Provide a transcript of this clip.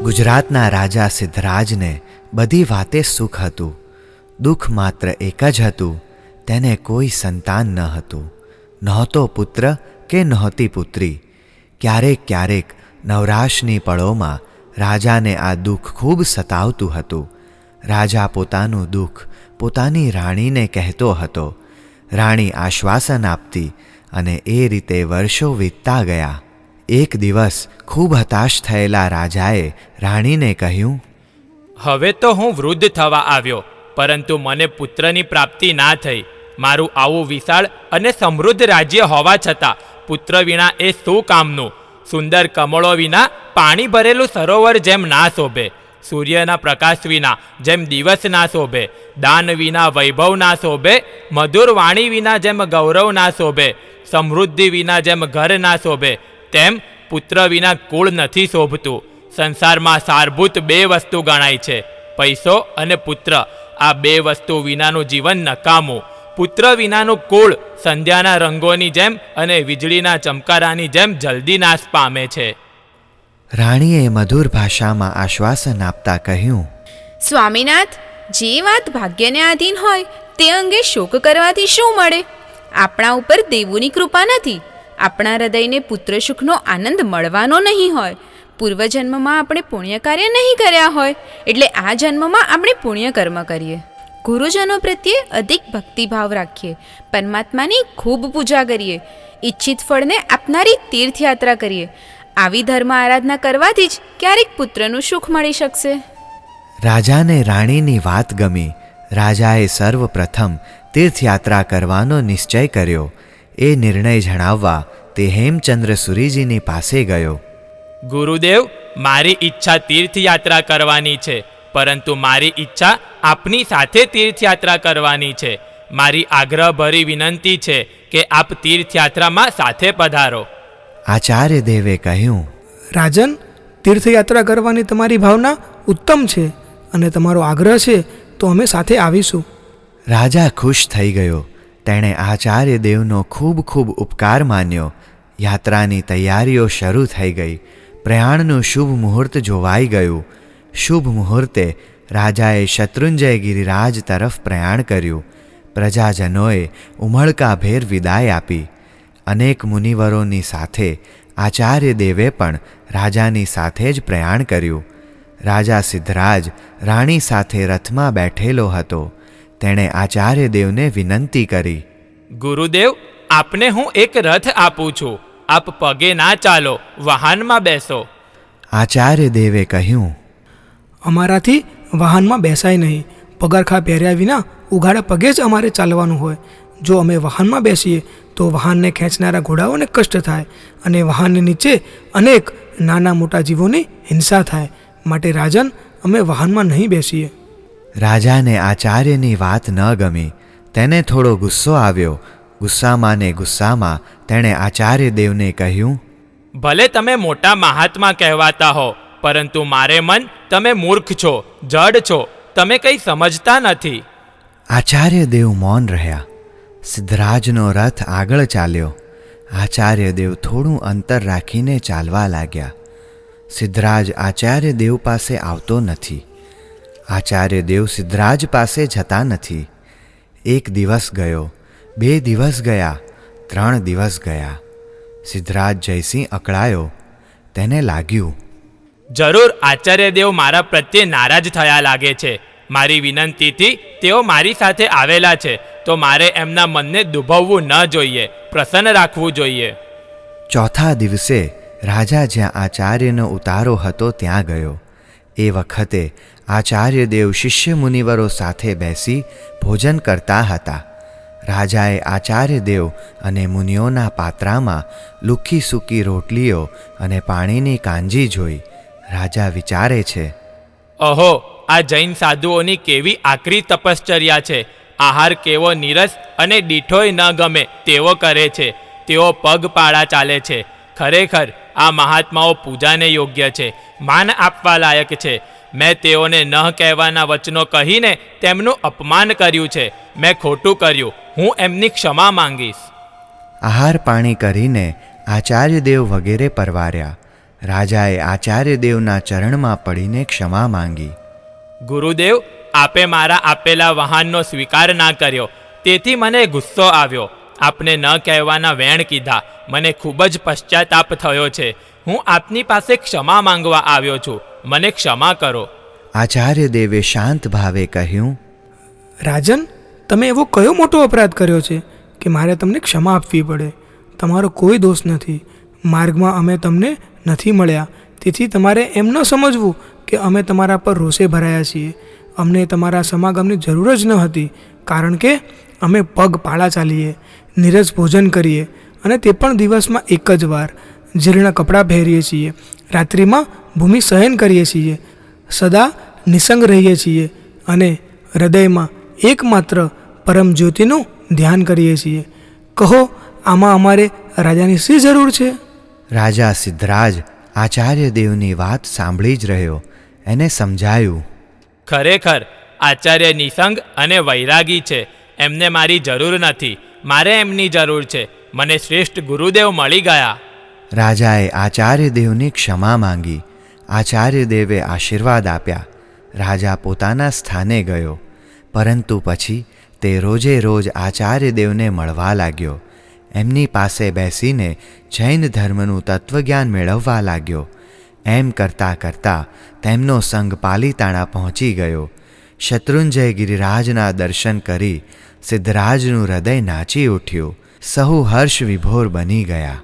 ગુજરાતના રાજા સિદ્ધરાજને બધી વાતે સુખ હતું, દુઃખ માત્ર એક જ હતું, તેને કોઈ સંતાન ન હતું. નહોતો પુત્ર કે નહોતી પુત્રી. ક્યારેક ક્યારેક નવરાશની પળોમાં રાજાને આ દુઃખ ખૂબ સતાવતું હતું. રાજા પોતાનું દુઃખ પોતાની રાણીને કહેતો હતો. રાણી આશ્વાસન આપતી અને એ રીતે વર્ષો વીતતા ગયા. એક દિવસ ખૂબ હતાશ થયેલા રાજાએ રાણીને કહ્યું, હવે તો હું વૃદ્ધ થવા આવ્યો, પરંતુ મને પુત્રની પ્રાપ્તિ ના થઈ. મારું આવું વિશાળ અને સમૃદ્ધ રાજ્ય હોવા છતાં પુત્ર વિના એ શું કામનું? સુંદર કમળો વિના પાણી ભરેલું સરોવર જેમ ના શોભે, સૂર્યના પ્રકાશ વિના જેમ દિવસ ના શોભે, દાન વિના વૈભવ ના શોભે, મધુર વાણી વિના જેમ ગૌરવ ના શોભે, સમૃદ્ધિ વિના જેમ ઘર ના શોભે, તેમ પુત્ર વિના કુળ નથી શોભતું. સંસારમાં સારભૂત બે વસ્તુ ગણાય છે, પૈસો અને પુત્ર. આ બે વસ્તુ વિનાનું જીવન નકામું. પુત્ર વિનાનું કુળ સંધ્યાના રંગોની જેમ અને વીજળીના ચમકારાની જેમ જલ્દી નાશ પામે છે. રાણીએ મધુર ભાષામાં આશ્વાસન આપતા કહ્યું, સ્વામીનાથ, જે વાત ભાગ્યને આધીન હોય તે અંગે શોક કરવાથી શું મળે? આપણા ઉપર દેવોની કૃપા નથી. આપણા હૃદયને પુત્ર સુખનો આનંદ મળવાનો નહીં હોય. પૂર્વજન્મમાં આપણે પુણ્ય કાર્ય નહીં કર્યા હોય, એટલે આ જન્મમાં આપણે પુણ્ય કર્મ કરીએ. ગુરુજનો પ્રત્યે અધિક ભક્તિભાવ રાખીએ. પરમાત્માની ખૂબ પૂજા કરીએ. ઈચ્છિત ફળને આપનારી તીર્થયાત્રા કરીએ. આવી ધર્મ આરાધના કરવાથી જ ક્યારેક પુત્રનું સુખ મળી શકશે. રાજાને રાણીની વાત ગમી. રાજાએ સર્વપ્રથમ તીર્થયાત્રા કરવાનો નિશ્ચય કર્યો. એ નિર્ણય જણાવવા તે હેમચંદ્ર સુરીજીની પાસે ગયો. ગુરુદેવ, મારી ઈચ્છા તીર્થયાત્રા કરવાની છે, પરંતુ મારી ઈચ્છા આપની સાથે તીર્થયાત્રા કરવાની છે. મારી આગ્રહભરી વિનંતી છે કે આપ તીર્થયાત્રામાં સાથે પધારો. આચાર્ય દેવે કહ્યું, રાજન, તીર્થયાત્રા કરવાની તમારી ભાવના ઉત્તમ છે અને તમારો આગ્રહ છે તો અમે સાથે આવીશું. રાજા ખુશ થઈ ગયો. તેણે આચાર્ય દેવનો ખૂબ ખૂબ ઉપકાર માન્યો. યાત્રાની તૈયારીઓ શરૂ થઈ ગઈ. પ્રયાણનું શુભ મુહૂર્ત જોવાઈ ગયું. શુભ મુહૂર્તે રાજાએ શત્રુંજય ગિરિરાજ તરફ પ્રયાણ કર્યું. પ્રજાજનોએ ઉમળકાભેર વિદાય આપી. અનેક મુનિવરોની સાથે આચાર્ય દેવે પણ રાજાની સાથે જ પ્રયાણ કર્યું. રાજા સિદ્ધરાજ રાણી સાથે રથમાં બેઠેલો હતો. તેણે આચાર્ય દેવને વિનંતી કરી, ગુરુદેવ, આપને હું એક રથ આપું છું. આપ પગે ના ચાલો, વાહનમાં બેસો. આચાર્ય દેવે કહ્યું, અમારાથી વાહનમાં બેસાય નહીં. પગરખા પહેર્યા વિના ઉઘાડા પગે જ અમારે ચાલવાનું હોય. જો અમે વાહનમાં બેસીએ તો વાહનને ખેંચનારા ઘોડાઓને કષ્ટ થાય અને વાહનની નીચે અનેક નાના મોટા જીવોની હિંસા થાય. માટે રાજન, અમે વાહનમાં નહીં બેસીએ. રાજાને આચાર્યની વાત ન ગમી. તેને થોડો ગુસ્સો આવ્યો. ગુસ્સામાં ને ગુસ્સામાં તેણે આચાર્ય દેવને કહ્યું, ભલે તમે મોટા મહાત્મા કહેવાતા હો, પરંતુ મારે મન તમે મૂર્ખ છો, જડ છો, તમે કંઈ સમજતા નથી. આચાર્ય દેવ મૌન રહ્યા. સિદ્ધરાજનો રથ આગળ ચાલ્યો. આચાર્ય દેવ થોડું અંતર રાખીને ચાલવા લાગ્યા. સિદ્ધરાજ આચાર્ય દેવ પાસે આવતો નથી. આચાર્ય દેવ સિદ્ધરાજ પાસે જતા નથી. એક દિવસ ગયો, 2 દિવસ ગયા, 3 દિવસ ગયા. સિદ્ધરાજ જયસિંહ અકળાયો. તેને લાગ્યું, જરૂર આચાર્યદેવ મારા પ્રત્યે નારાજ થયા લાગે છે. મારી વિનંતીથી તેઓ મારી સાથે આવેલા છે, તો મારે એમના મનને દુભાવવું ન જોઈએ, પ્રસન્ન રાખવું જોઈએ. ચોથા દિવસે રાજા જ્યાં આચાર્યનો ઉતારો હતો ત્યાં ગયો. એ વખતે આચાર્ય દેવ શિષ્ય મુનિવરો સાથે બેસી ભોજન કરતા હતા. રાજાએ આચાર્ય દેવ અને મુનિઓના પાત્રામાં લુખ્ખી સૂકી રોટલીઓ અને પાણીની કાંજી જોઈ. રાજા વિચારે છે, અહો, આ જૈન સાધુઓની કેવી આકરી તપશ્ચર્યા છે. આહાર કેવો નીરસ અને દીઠોય ન ગમે તેવો કરે છે. તેઓ પગપાળા ચાલે છે. ખરેખર આ મહાત્માઓ પૂજાને યોગ્ય છે, માન આપવા લાયક છે. મેં તેઓને ન કહેવાના વચનો કહીને તેમનું અપમાન કર્યું છે. મેં ખોટું કર્યું. હું એમની ક્ષમા માંગીશ. આહાર પાણી કરીને આચાર્ય દેવ વગેરે પરવાર્યા. રાજાએ આચાર્ય દેવના ચરણમાં પડીને ક્ષમા માંગી. ગુરુદેવ, આપે મારા આપેલા વહાનનો સ્વીકાર ના કર્યો, તેથી મને ગુસ્સો આવ્યો. આપને ન કહેવાના વેણ કીધા. મને ખૂબ જ પશ્ચાતાપ થયો છે. હું આપની પાસે ક્ષમા માંગવા આવ્યો છું. મને ક્ષમા કરો. આચાર્ય દેવે શાંત ભાવે કહ્યું, રાજન, તમે એવો કયો મોટો અપરાધ કર્યો છે કે મારે તમને ક્ષમા આપવી પડે? તમારો કોઈ દોષ નથી. માર્ગમાં અમે તમને નથી મળ્યા, તેથી તમારે એમ ન સમજવું કે અમે તમારા પર રોષે ભરાયા છીએ. અમને તમારા સમાગમની જરૂર જ ન હતી, કારણ કે અમે પગપાળા ચાલીએ, નીરજ ભોજન કરીએ, અને તે પણ દિવસમાં એક જ વાર. જીર્ણ કપડાં પહેરીએ છીએ, રાત્રિમાં ભૂમિ શયન કરીએ છીએ, સદા નિસંગ રહીએ છીએ, અને હૃદયમાં એકમાત્ર પરમ જ્યોતિનું ધ્યાન કરીએ છીએ. કહો, આમાં અમારે રાજાની શી જરૂર છે? રાજા સિદ્ધરાજ આચાર્ય દેવની વાત સાંભળી જ રહ્યો. એને સમજાયું, ખરેખર આચાર્ય નિસંગ અને વૈરાગી છે. એમને મારી જરૂર નથી. મારે એમની જરૂર છે. મને શ્રેષ્ઠ ગુરુદેવ મળી ગયા. રાજાએ આચાર્ય દેવની ક્ષમા માંગી. આચાર્ય દેવે આશીર્વાદ આપ્યા. રાજા પોતાના સ્થાને ગયો, પરંતુ પછી તે રોજે રોજ આચાર્ય દેવને મળવા લાગ્યો. એમની પાસે બેસીને જૈન ધર્મનું તત્વજ્ઞાન મેળવવા લાગ્યો. એમ કરતાં કરતાં તેમનો સંગ પાલીતાણા પહોંચી ગયો. શત્રુંજય ગિરિરાજના દર્શન કરી સિદ્ધરાજનું હૃદય નાચી ઉઠ્યું. સહુ હર્ષ વિભોર બની ગયા.